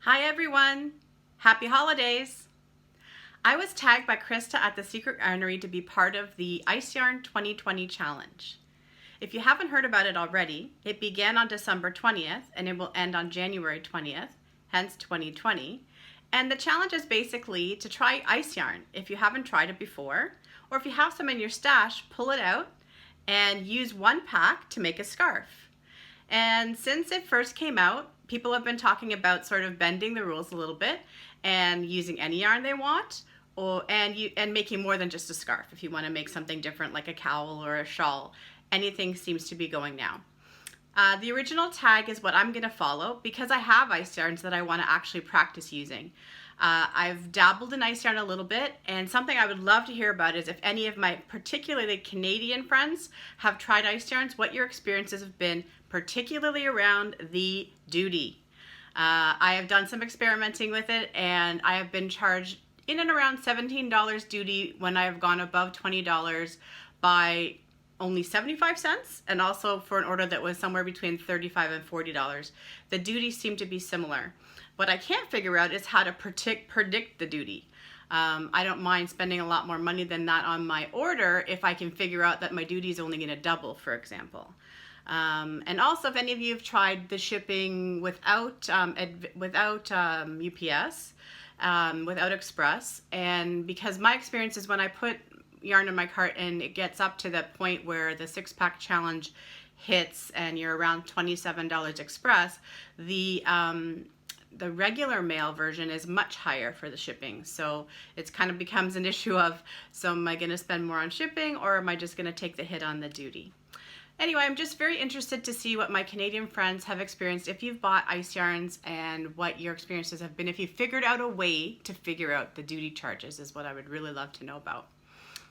Hi everyone! Happy holidays! I was tagged by Christa at the Secret Yarnery to be part of the Ice Yarn 2020 challenge. If you haven't heard about it already, it began on December 20th and it will end on January 20th, hence 2020. And the challenge is basically to try ice yarn if you haven't tried it before, or if you have some in your stash, pull it out and use one pack to make a scarf. And since it first came out, people have been talking about sort of bending the rules a little bit and using any yarn they want, and making more than just a scarf. If you want to make something different like a cowl or a shawl, anything seems to be going now. The original tag is what I'm going to follow because I have ice yarns that I want to actually practice using. I've dabbled in ice yarn a little bit, and something I would love to hear about is if any of my particularly Canadian friends have tried ice yarns, what your experiences have been, particularly around the duty. I have done some experimenting with it, and I have been charged in and around $17 duty when I have gone above $20 by only 75 cents, and also for an order that was somewhere between $35 and $40. The duties seem to be similar. What I can't figure out is how to predict the duty. I don't mind spending a lot more money than that on my order if I can figure out that my duty is only going to double, for example. And also, if any of you have tried the shipping without UPS, without Express, and because my experience is when I put yarn in my cart and it gets up to the point where the 6-pack challenge hits and you're around $27 Express, the regular mail version is much higher for the shipping. So it kind of becomes an issue of, so am I going to spend more on shipping, or am I just going to take the hit on the duty? Anyway, I'm just very interested to see what my Canadian friends have experienced, if you've bought ice yarns, and what your experiences have been. If you figured out a way to figure out the duty charges is what I would really love to know about.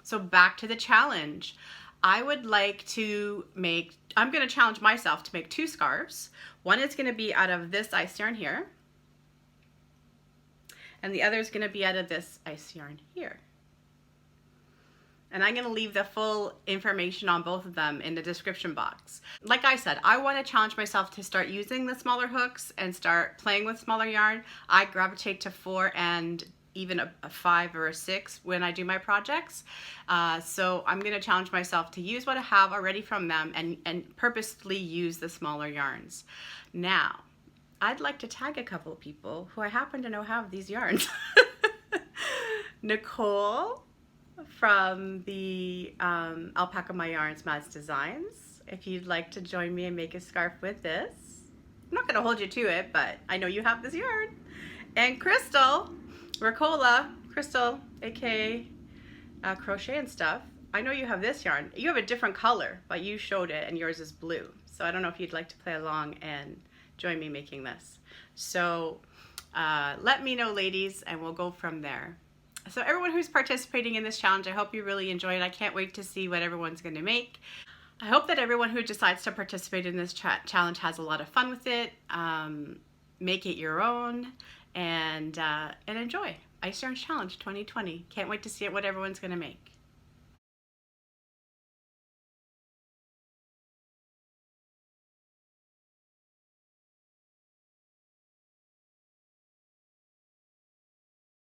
So back to the challenge. I would like to make, I'm going to challenge myself to make 2 scarves. One is going to be out of this ice yarn here, and the other is going to be out of this ice yarn here. And I'm going to leave the full information on both of them in the description box. Like I said, I want to challenge myself to start using the smaller hooks and start playing with smaller yarn. I gravitate to 4 and even a 5 or a 6 when I do my projects. So I'm going to challenge myself to use what I have already from them and purposely use the smaller yarns. Now, I'd like to tag a couple of people who I happen to know have these yarns. Nicole from the Alpaca My Yarns Madzdesignz. If you'd like to join me and make a scarf with this. I'm not going to hold you to it, but I know you have this yarn. And Crystal, Ricola, Crystal, aka Crochet'n stuff. I know you have this yarn. You have a different color, but you showed it and yours is blue. So I don't know if you'd like to play along and join me making this. So let me know, ladies, and we'll go from there. So everyone who's participating in this challenge, I hope you really enjoy it. I can't wait to see what everyone's going to make. I hope that everyone who decides to participate in this challenge has a lot of fun with it. Make it your own, and enjoy. Ice Yarn Challenge 2020. Can't wait to see what everyone's going to make.